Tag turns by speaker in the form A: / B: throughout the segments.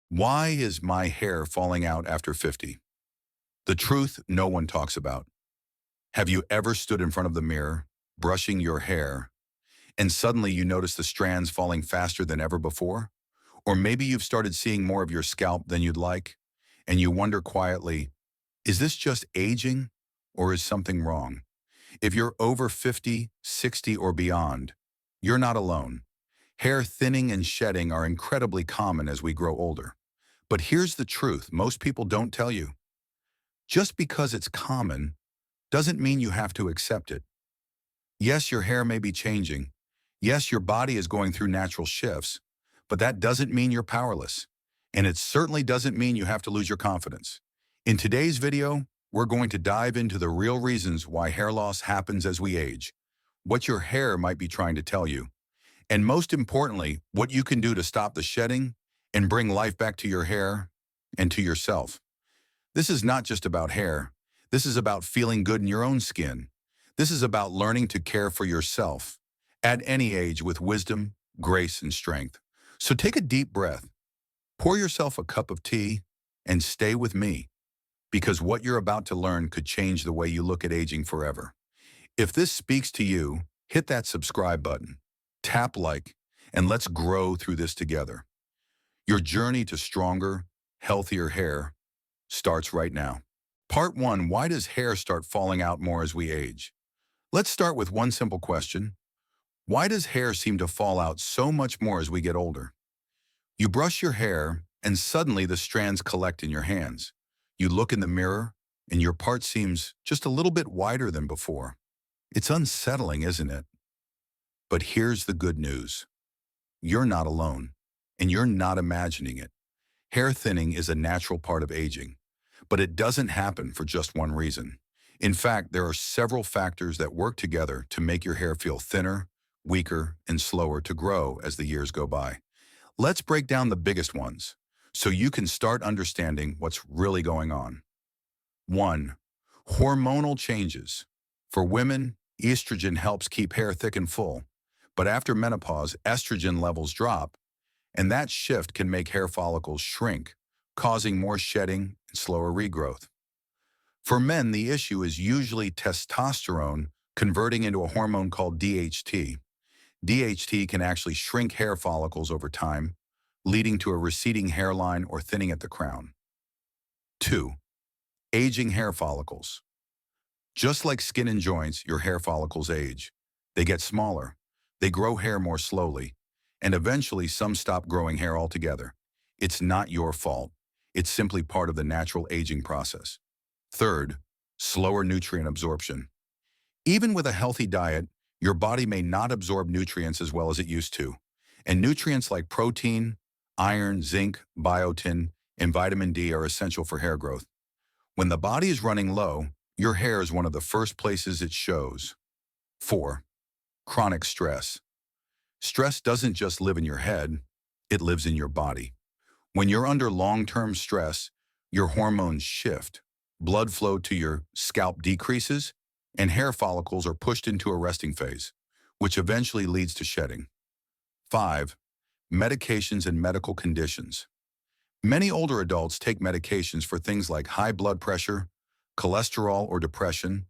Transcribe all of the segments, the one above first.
A: Why is my hair falling out after 50? The truth no one talks about. Have you ever stood in front of the mirror, brushing your hair, and suddenly you notice the strands falling faster than ever before? Or maybe you've started seeing more of your scalp than you'd like, and you wonder quietly, is this just aging, or is something wrong? If you're over 50, 60, or beyond, you're not alone. Hair thinning and shedding are incredibly common as we grow older. But here's the truth most people don't tell you. Just because it's common doesn't mean you have to accept it. Yes, your hair may be changing. Yes, your body is going through natural shifts, but that doesn't mean you're powerless. And it certainly doesn't mean you have to lose your confidence. In today's video, we're going to dive into the real reasons why hair loss happens as we age, what your hair might be trying to tell you, and most importantly, what you can do to stop the shedding and bring life back to your hair and to yourself. This is not just about hair. This is about feeling good in your own skin. This is about learning to care for yourself at any age with wisdom, grace, and strength. So take a deep breath, pour yourself a cup of tea, and stay with me, because what you're about to learn could change the way you look at aging forever. If this speaks to you, hit that subscribe button, tap like, and let's grow through this together. Your journey to stronger, healthier hair starts right now. Part 1. Why does hair start falling out more as we age? Let's start with one simple question. Why does hair seem to fall out so much more as we get older? You brush your hair, and suddenly the strands collect in your hands. You look in the mirror, and your part seems just a little bit wider than before. It's unsettling, isn't it? But here's the good news. You're not alone, and you're not imagining it. Hair thinning is a natural part of aging, but it doesn't happen for just one reason. In fact, there are several factors that work together to make your hair feel thinner, weaker, and slower to grow as the years go by. Let's break down the biggest ones so you can start understanding what's really going on. 1. Hormonal changes. For women, estrogen helps keep hair thick and full, but after menopause, estrogen levels drop, and that shift can make hair follicles shrink, causing more shedding and slower regrowth. For men, the issue is usually testosterone converting into a hormone called DHT. DHT can actually shrink hair follicles over time, leading to a receding hairline or thinning at the crown. 2. Aging hair follicles. Just like skin and joints, your hair follicles age. They get smaller, they grow hair more slowly, and eventually some stop growing hair altogether. It's not your fault. It's simply part of the natural aging process. Third, slower nutrient absorption. Even with a healthy diet, your body may not absorb nutrients as well as it used to. And nutrients like protein, iron, zinc, biotin, and vitamin D are essential for hair growth. When the body is running low, your hair is one of the first places it shows. 4. Chronic stress. Stress doesn't just live in your head, it lives in your body. When you're under long-term stress, your hormones shift, blood flow to your scalp decreases, and hair follicles are pushed into a resting phase, which eventually leads to shedding. 5. Medications and medical conditions. Many older adults take medications for things like high blood pressure, cholesterol, or depression,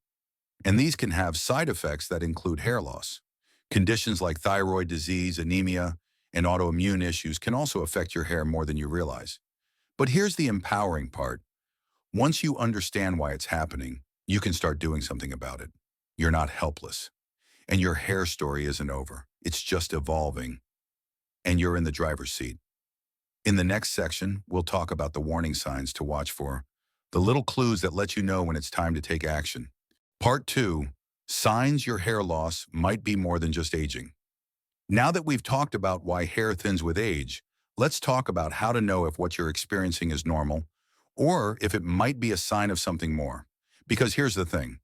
A: and these can have side effects that include hair loss. Conditions like thyroid disease, anemia, and autoimmune issues can also affect your hair more than you realize. But here's the empowering part. Once you understand why it's happening, you can start doing something about it. You're not helpless. And your hair story isn't over. It's just evolving. And you're in the driver's seat. In the next section, we'll talk about the warning signs to watch for, the little clues that let you know when it's time to take action. Part 2, signs your hair loss might be more than just aging. Now that we've talked about why hair thins with age, let's talk about how to know if what you're experiencing is normal or if it might be a sign of something more. Because here's the thing,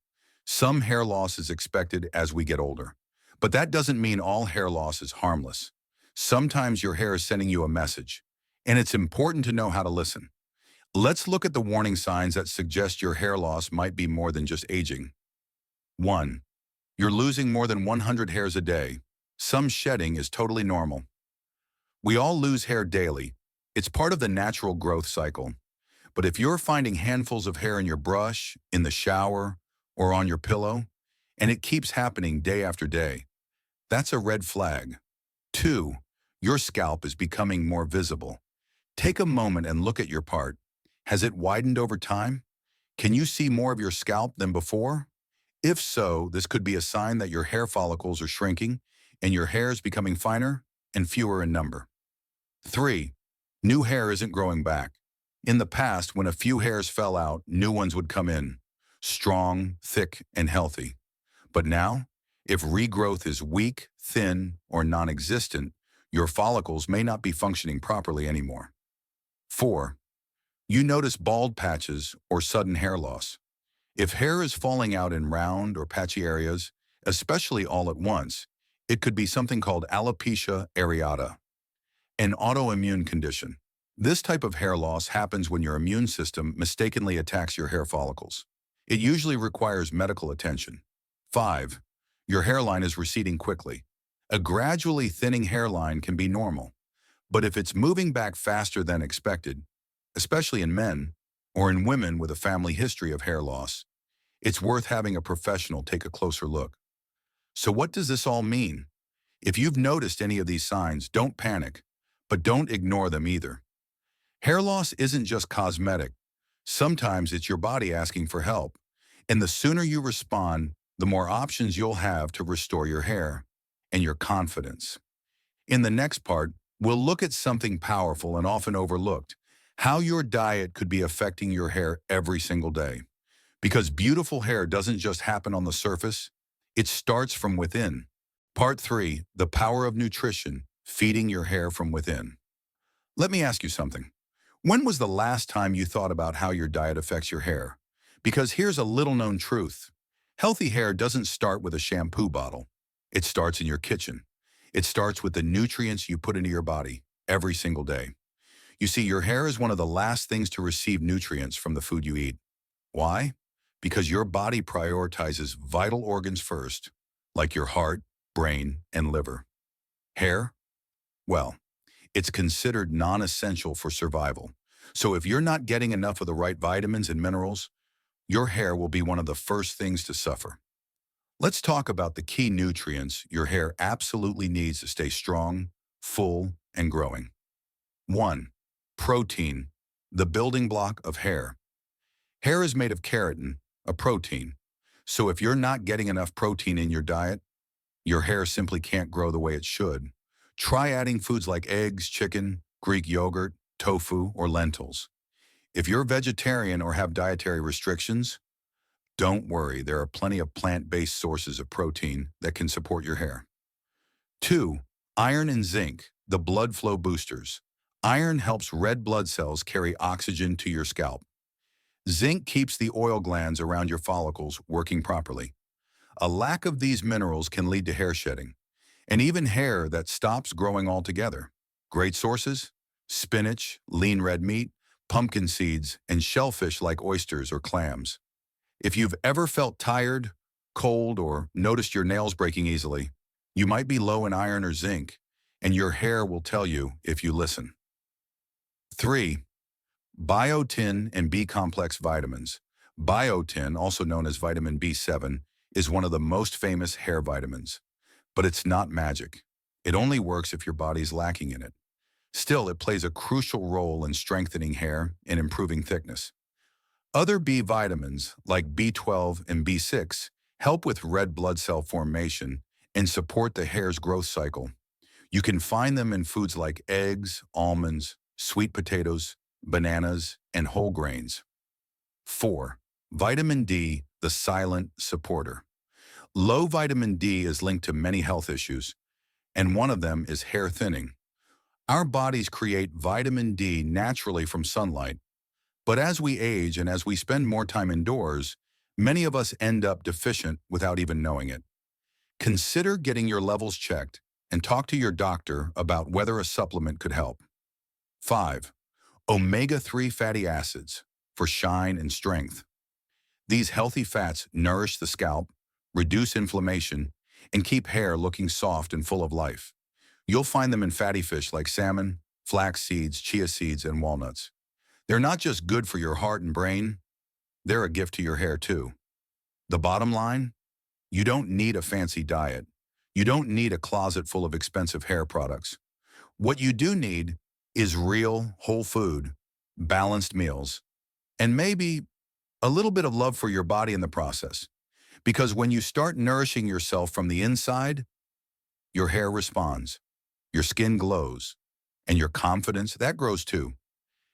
A: some hair loss is expected as we get older, but that doesn't mean all hair loss is harmless. Sometimes your hair is sending you a message, and it's important to know how to listen. Let's look at the warning signs that suggest your hair loss might be more than just aging. 1. You're losing more than 100 hairs a day. Some shedding is totally normal. We all lose hair daily, It's part of the natural growth cycle. But if you're finding handfuls of hair in your brush, in the shower, or on your pillow, and it keeps happening day after day, that's a red flag. 2. Your scalp is becoming more visible. Take a moment and look at your part. Has it widened over time? Can you see more of your scalp than before? If so, this could be a sign that your hair follicles are shrinking and your hair is becoming finer and fewer in number. 3. New hair isn't growing back. In the past, when a few hairs fell out, new ones would come in, strong, thick, and healthy. But now, if regrowth is weak, thin, or non-existent, your follicles may not be functioning properly anymore. 4. You notice bald patches or sudden hair loss. If hair is falling out in round or patchy areas, especially all at once, it could be something called alopecia areata, an autoimmune condition. This type of hair loss happens when your immune system mistakenly attacks your hair follicles. It usually requires medical attention. 5. Your hairline is receding quickly. A gradually thinning hairline can be normal, but if it's moving back faster than expected, especially in men or in women with a family history of hair loss, it's worth having a professional take a closer look. So what does this all mean? If you've noticed any of these signs, don't panic, but don't ignore them either. Hair loss isn't just cosmetic. Sometimes it's your body asking for help, and the sooner you respond, the more options you'll have to restore your hair and your confidence. In the next part, we'll look at something powerful and often overlooked, how your diet could be affecting your hair every single day. Because beautiful hair doesn't just happen on the surface, it starts from within. Part 3, the power of nutrition, feeding your hair from within. Let me ask you something. When was the last time you thought about how your diet affects your hair? Because here's a little-known truth. Healthy hair doesn't start with a shampoo bottle. It starts in your kitchen. It starts with the nutrients you put into your body every single day. You see, your hair is one of the last things to receive nutrients from the food you eat. Why? Because your body prioritizes vital organs first, like your heart, brain, and liver. Hair? Well, it's considered non-essential for survival. So if you're not getting enough of the right vitamins and minerals, your hair will be one of the first things to suffer. Let's talk about the key nutrients your hair absolutely needs to stay strong, full, and growing. 1. Protein, the building block of hair. Hair is made of keratin, a protein. So if you're not getting enough protein in your diet, your hair simply can't grow the way it should. Try adding foods like eggs, chicken, Greek yogurt, tofu, or lentils. If you're vegetarian or have dietary restrictions, don't worry, there are plenty of plant-based sources of protein that can support your hair. 2. Iron and zinc, the blood flow boosters. Iron helps red blood cells carry oxygen to your scalp. Zinc keeps the oil glands around your follicles working properly. A lack of these minerals can lead to hair shedding, and even hair that stops growing altogether. Great sources? Spinach, lean red meat, pumpkin seeds, and shellfish like oysters or clams. If you've ever felt tired, cold, or noticed your nails breaking easily, you might be low in iron or zinc, and your hair will tell you if you listen. 3. Biotin and B-complex vitamins. Biotin, also known as vitamin B7, is one of the most famous hair vitamins. But it's not magic. It only works if your body's lacking in it. Still, it plays a crucial role in strengthening hair and improving thickness. Other B vitamins, like B12 and B6, help with red blood cell formation and support the hair's growth cycle. You can find them in foods like eggs, almonds, sweet potatoes, bananas, and whole grains. 4. Vitamin D, the silent supporter. Low vitamin D is linked to many health issues, and one of them is hair thinning. Our bodies create vitamin D naturally from sunlight, but as we age and as we spend more time indoors, many of us end up deficient without even knowing it. Consider getting your levels checked and talk to your doctor about whether a supplement could help. 5. Omega-3 fatty acids for shine and strength. These healthy fats nourish the scalp, reduce inflammation, and keep hair looking soft and full of life. You'll find them in fatty fish like salmon, flax seeds, chia seeds, and walnuts. They're not just good for your heart and brain, they're a gift to your hair too. The bottom line? You don't need a fancy diet. You don't need a closet full of expensive hair products. What you do need is real, whole food, balanced meals, and maybe a little bit of love for your body in the process. Because when you start nourishing yourself from the inside, your hair responds, your skin glows, and your confidence, that grows too.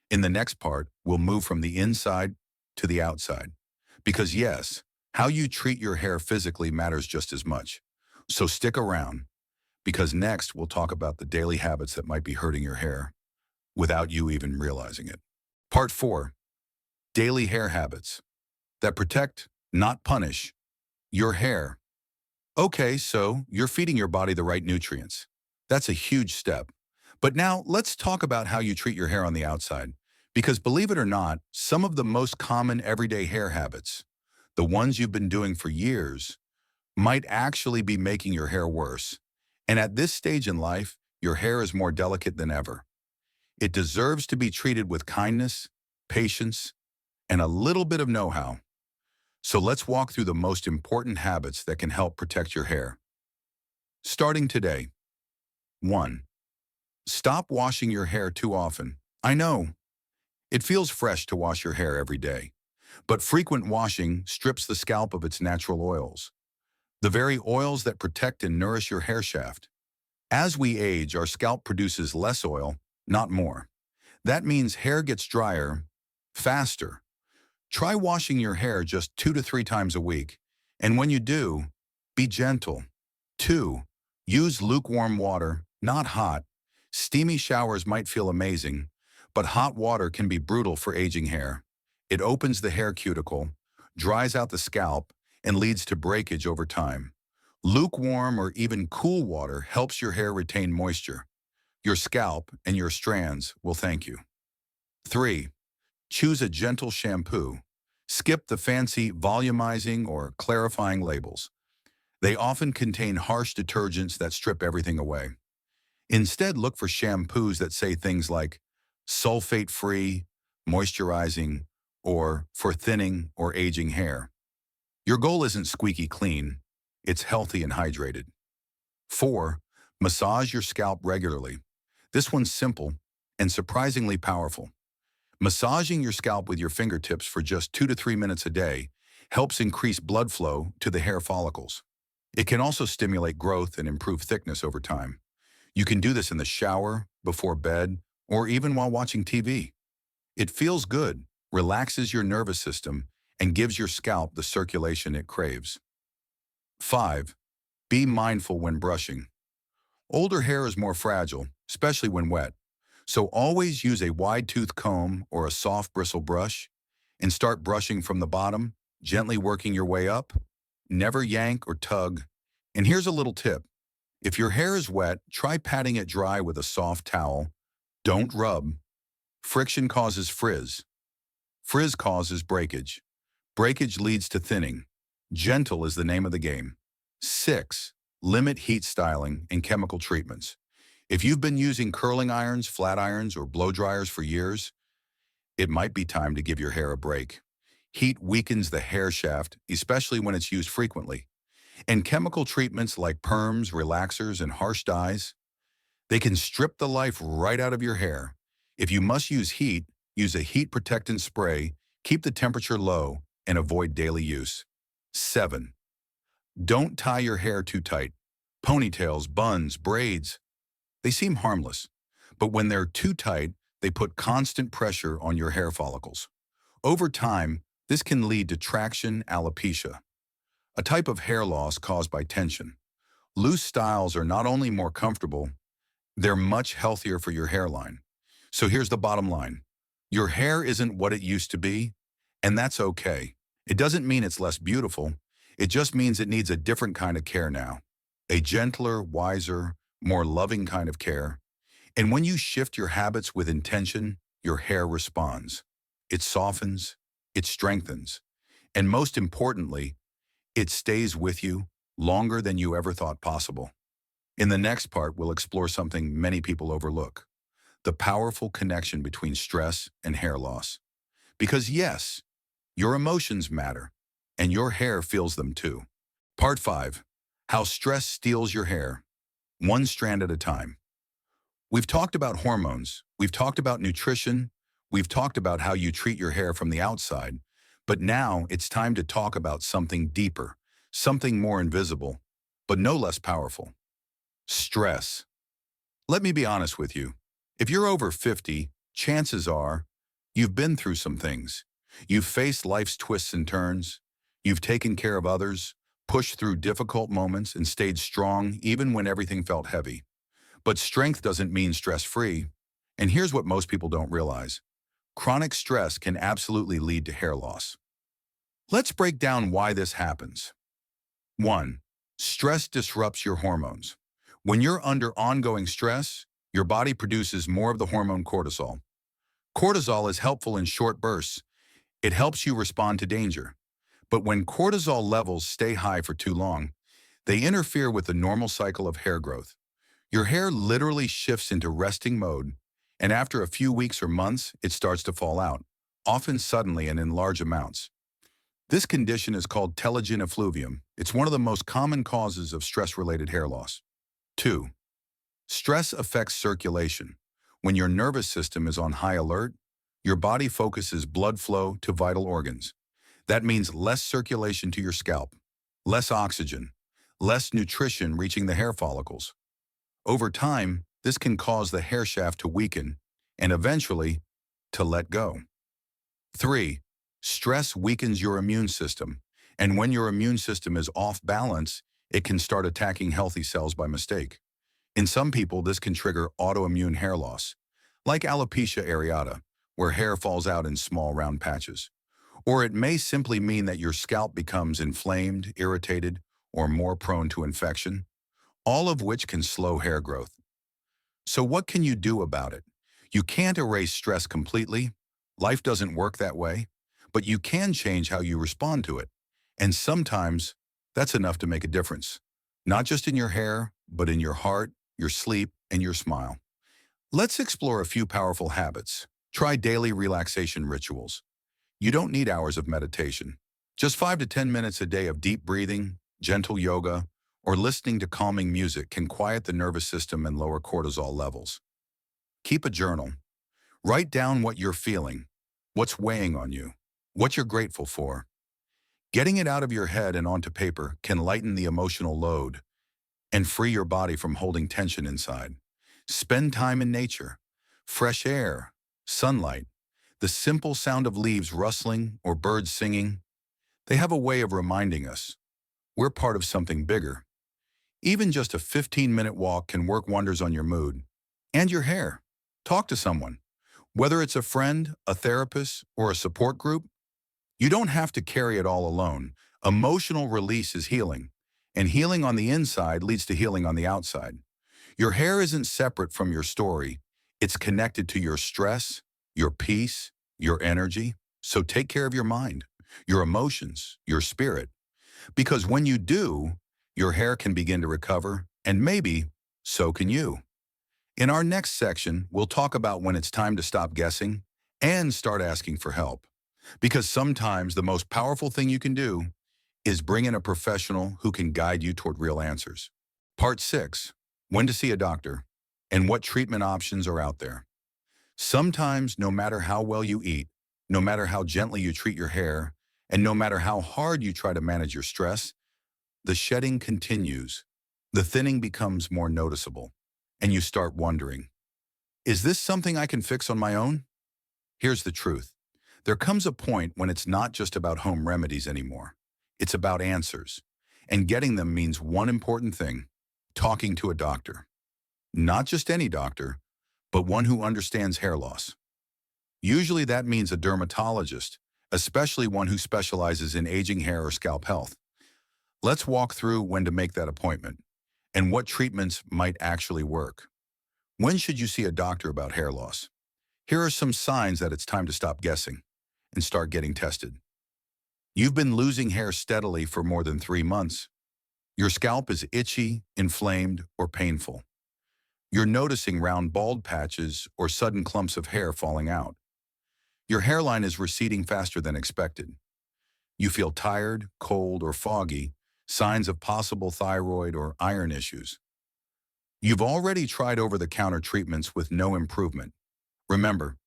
A: In the next part, we'll move from the inside to the outside. Because yes, how you treat your hair physically matters just as much. So stick around, because next we'll talk about the daily habits that might be hurting your hair without you even realizing it. Part 4, daily hair habits that protect, not punish, your hair. Okay, so you're feeding your body the right nutrients. That's a huge step. But now let's talk about how you treat your hair on the outside. Because believe it or not, some of the most common everyday hair habits, the ones you've been doing for years, might actually be making your hair worse. And at this stage in life, your hair is more delicate than ever. It deserves to be treated with kindness, patience, and a little bit of know-how. So let's walk through the most important habits that can help protect your hair. Starting today. 1. Stop washing your hair too often. I know, it feels fresh to wash your hair every day, but frequent washing strips the scalp of its natural oils, the very oils that protect and nourish your hair shaft. As we age, our scalp produces less oil, not more. That means hair gets drier faster. Try washing your hair just 2 to 3 times a week, and when you do, be gentle. 2. Use lukewarm water, not hot. Steamy showers might feel amazing, but hot water can be brutal for aging hair. It opens the hair cuticle, dries out the scalp, and leads to breakage over time. Lukewarm or even cool water helps your hair retain moisture. Your scalp and your strands will thank you. 3. Choose a gentle shampoo. Skip the fancy volumizing or clarifying labels. They often contain harsh detergents that strip everything away. Instead, look for shampoos that say things like sulfate-free, moisturizing, or for thinning or aging hair. Your goal isn't squeaky clean, it's healthy and hydrated. 4. Massage your scalp regularly. This one's simple and surprisingly powerful. Massaging your scalp with your fingertips for just 2 to 3 minutes a day helps increase blood flow to the hair follicles. It can also stimulate growth and improve thickness over time. You can do this in the shower, before bed, or even while watching TV. It feels good, relaxes your nervous system, and gives your scalp the circulation it craves. 5. Be mindful when brushing. Older hair is more fragile, especially when wet. So always use a wide-tooth comb or a soft bristle brush and start brushing from the bottom, gently working your way up. Never yank or tug. And here's a little tip. If your hair is wet, try patting it dry with a soft towel. Don't rub. Friction causes frizz. Frizz causes breakage. Breakage leads to thinning. Gentle is the name of the game. 6. Limit heat styling and chemical treatments. If you've been using curling irons, flat irons, or blow dryers for years, it might be time to give your hair a break. Heat weakens the hair shaft, especially when it's used frequently. And chemical treatments like perms, relaxers, and harsh dyes, they can strip the life right out of your hair. If you must use heat, use a heat protectant spray, keep the temperature low, and avoid daily use. 7. Don't tie your hair too tight. Ponytails, buns, braids, they seem harmless, but when they're too tight, they put constant pressure on your hair follicles. Over time, this can lead to traction alopecia, a type of hair loss caused by tension. Loose styles are not only more comfortable, they're much healthier for your hairline. So here's the bottom line. Your hair isn't what it used to be, and that's okay. It doesn't mean it's less beautiful. It just means it needs a different kind of care now. A gentler, wiser, more loving kind of care. And when you shift your habits with intention, your hair responds. It softens, it strengthens, and most importantly, it stays with you longer than you ever thought possible. In the next part, we'll explore something many people overlook: the powerful connection between stress and hair loss. Because yes, your emotions matter, and your hair feels them too. Part 5. How stress steals your hair, one strand at a time. We've talked about hormones, we've talked about nutrition, we've talked about how you treat your hair from the outside, but now it's time to talk about something deeper, something more invisible, but no less powerful. Stress. Let me be honest with you. If you're over 50, chances are you've been through some things. You've faced life's twists and turns. You've taken care of others, pushed through difficult moments, and stayed strong even when everything felt heavy. But strength doesn't mean stress-free. And here's what most people don't realize. Chronic stress can absolutely lead to hair loss. Let's break down why this happens. 1. Stress disrupts your hormones. When you're under ongoing stress, your body produces more of the hormone cortisol. Cortisol is helpful in short bursts. It helps you respond to danger. But when cortisol levels stay high for too long, they interfere with the normal cycle of hair growth. Your hair literally shifts into resting mode, and after a few weeks or months, it starts to fall out, often suddenly and in large amounts. This condition is called telogen effluvium. It's one of the most common causes of stress-related hair loss. 2. Stress affects circulation. When your nervous system is on high alert, your body focuses blood flow to vital organs. That means less circulation to your scalp, less oxygen, less nutrition reaching the hair follicles. Over time, this can cause the hair shaft to weaken and eventually to let go. 3. Stress weakens your immune system, and when your immune system is off balance, it can start attacking healthy cells by mistake. In some people, this can trigger autoimmune hair loss, like alopecia areata, where hair falls out in small round patches. Or it may simply mean that your scalp becomes inflamed, irritated, or more prone to infection, all of which can slow hair growth. So what can you do about it? You can't erase stress completely. Life doesn't work that way. But you can change how you respond to it. And sometimes that's enough to make a difference. Not just in your hair, but in your heart, your sleep, and your smile. Let's explore a few powerful habits. Try daily relaxation rituals. You don't need hours of meditation. Just 5 to 10 minutes a day of deep breathing, gentle yoga, or listening to calming music can quiet the nervous system and lower cortisol levels. Keep a journal. Write down what you're feeling, what's weighing on you, what you're grateful for. Getting it out of your head and onto paper can lighten the emotional load and free your body from holding tension inside. Spend time in nature. Fresh air, sunlight, the simple sound of leaves rustling or birds singing. They have a way of reminding us we're part of something bigger. Even just a 15-minute walk can work wonders on your mood and your hair. Talk to someone, whether it's a friend, a therapist, or a support group. You don't have to carry it all alone. Emotional release is healing, and healing on the inside leads to healing on the outside. Your hair isn't separate from your story. It's connected to your stress, your peace, your energy. So take care of your mind, your emotions, your spirit. Because when you do, your hair can begin to recover, and maybe so can you. In our next section, we'll talk about when it's time to stop guessing and start asking for help. Because sometimes the most powerful thing you can do is bring in a professional who can guide you toward real answers. Part 6. When to see a doctor and what treatment options are out there. Sometimes, no matter how well you eat, no matter how gently you treat your hair, and no matter how hard you try to manage your stress, the shedding continues. The thinning becomes more noticeable, and you start wondering, is this something I can fix on my own? Here's the truth. There comes a point when it's not just about home remedies anymore. It's about answers. And getting them means one important thing: talking to a doctor. Not just any doctor, but one who understands hair loss. Usually that means a dermatologist, especially one who specializes in aging hair or scalp health. Let's walk through when to make that appointment and what treatments might actually work. When should you see a doctor about hair loss? Here are some signs that it's time to stop guessing and start getting tested. You've been losing hair steadily for more than 3 months. Your scalp is itchy, inflamed, or painful. You're noticing round bald patches or sudden clumps of hair falling out. Your hairline is receding faster than expected. You feel tired, cold, or foggy, signs of possible thyroid or iron issues. You've already tried over-the-counter treatments with no improvement. Remember,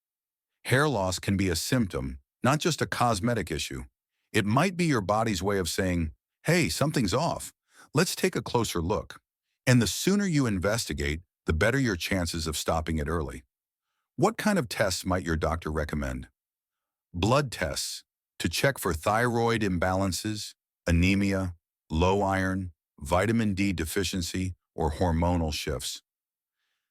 A: hair loss can be a symptom, not just a cosmetic issue. It might be your body's way of saying, hey, something's off. Let's take a closer look. And the sooner you investigate, the better your chances of stopping it early. What kind of tests might your doctor recommend? Blood tests to check for thyroid imbalances, anemia, low iron, vitamin D deficiency, or hormonal shifts.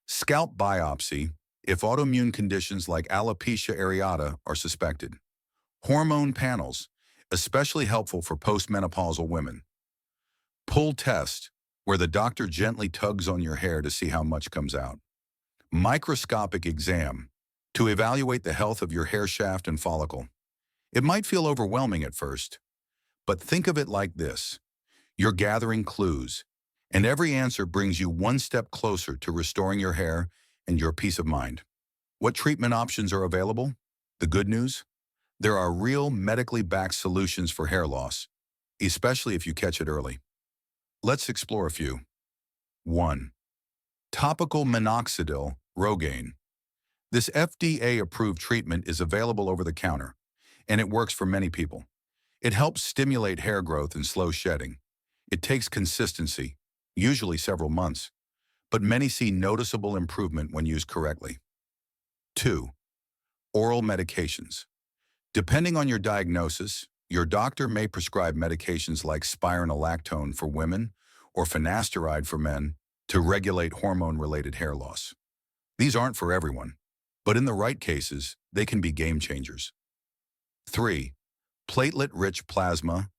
A: Scalp biopsy if autoimmune conditions like alopecia areata are suspected. Hormone panels, especially helpful for postmenopausal women. Pull test, where the doctor gently tugs on your hair to see how much comes out. Microscopic exam, to evaluate the health of your hair shaft and follicle. It might feel overwhelming at first, but think of it like this. You're gathering clues, and every answer brings you one step closer to restoring your hair and your peace of mind. What treatment options are available? The good news? There are real medically backed solutions for hair loss, especially if you catch it early. Let's explore a few. 1. Topical minoxidil Rogaine. This FDA-approved treatment is available over the counter, and it works for many people. It helps stimulate hair growth and slow shedding. It takes consistency, usually several months, but many see noticeable improvement when used correctly. 2. Oral medications. Depending on your diagnosis, your doctor may prescribe medications like spironolactone for women or finasteride for men to regulate hormone-related hair loss. These aren't for everyone, but in the right cases, they can be game changers. 3. Platelet-rich plasma,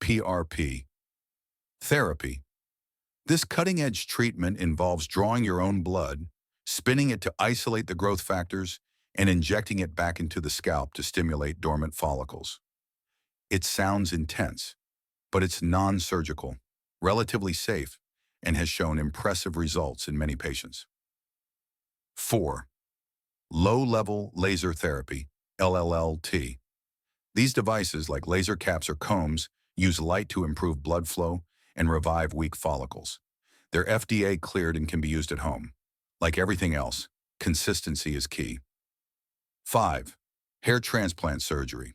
A: PRP. Therapy. This cutting-edge treatment involves drawing your own blood, spinning it to isolate the growth factors, and injecting it back into the scalp to stimulate dormant follicles. It sounds intense, but it's non-surgical, relatively safe, and has shown impressive results in many patients. 4. Low-level laser therapy, LLLT. These devices, like laser caps or combs, use light to improve blood flow and revive weak follicles. They're FDA cleared and can be used at home. Like everything else, consistency is key. 5. Hair transplant surgery.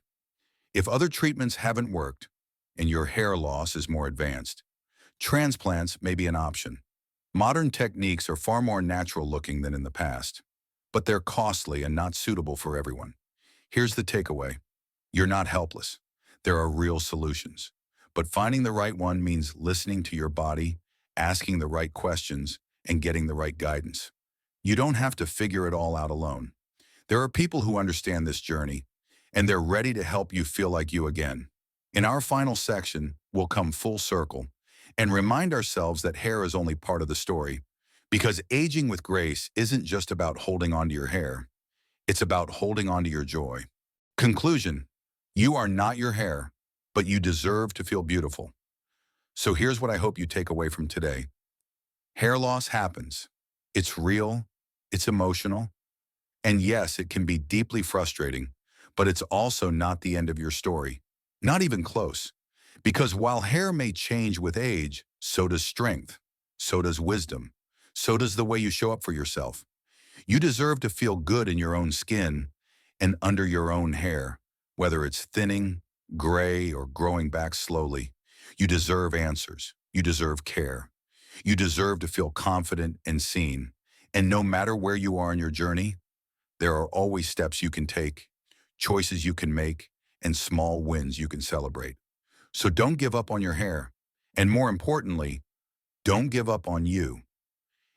A: If other treatments haven't worked and your hair loss is more advanced, transplants may be an option. Modern techniques are far more natural looking than in the past, but they're costly and not suitable for everyone. Here's the takeaway. You're not helpless. There are real solutions. But finding the right one means listening to your body, asking the right questions, and getting the right guidance. You don't have to figure it all out alone. There are people who understand this journey, and they're ready to help you feel like you again. In our final section, we'll come full circle and remind ourselves that hair is only part of the story, because aging with grace isn't just about holding onto your hair. It's about holding onto your joy. Conclusion: you are not your hair, but you deserve to feel beautiful. So here's what I hope you take away from today. Hair loss happens. It's real, it's emotional, and yes, it can be deeply frustrating, but it's also not the end of your story. Not even close. Because while hair may change with age, so does strength, so does wisdom, so does the way you show up for yourself. You deserve to feel good in your own skin and under your own hair, whether it's thinning, gray, or growing back slowly. You deserve answers. You deserve care. You deserve to feel confident and seen. And no matter where you are in your journey, there are always steps you can take, choices you can make, and small wins you can celebrate. So don't give up on your hair. And more importantly, don't give up on you.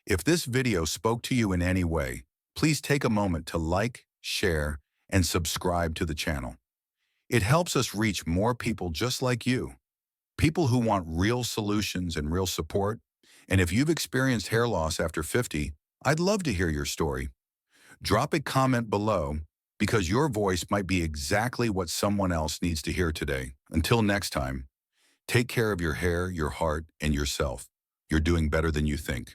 A: If this video spoke to you in any way, please take a moment to like, share, and subscribe to the channel. It helps us reach more people just like you. People who want real solutions and real support. And if you've experienced hair loss after 50, I'd love to hear your story. Drop a comment below, because your voice might be exactly what someone else needs to hear today. Until next time, take care of your hair, your heart, and yourself. You're doing better than you think.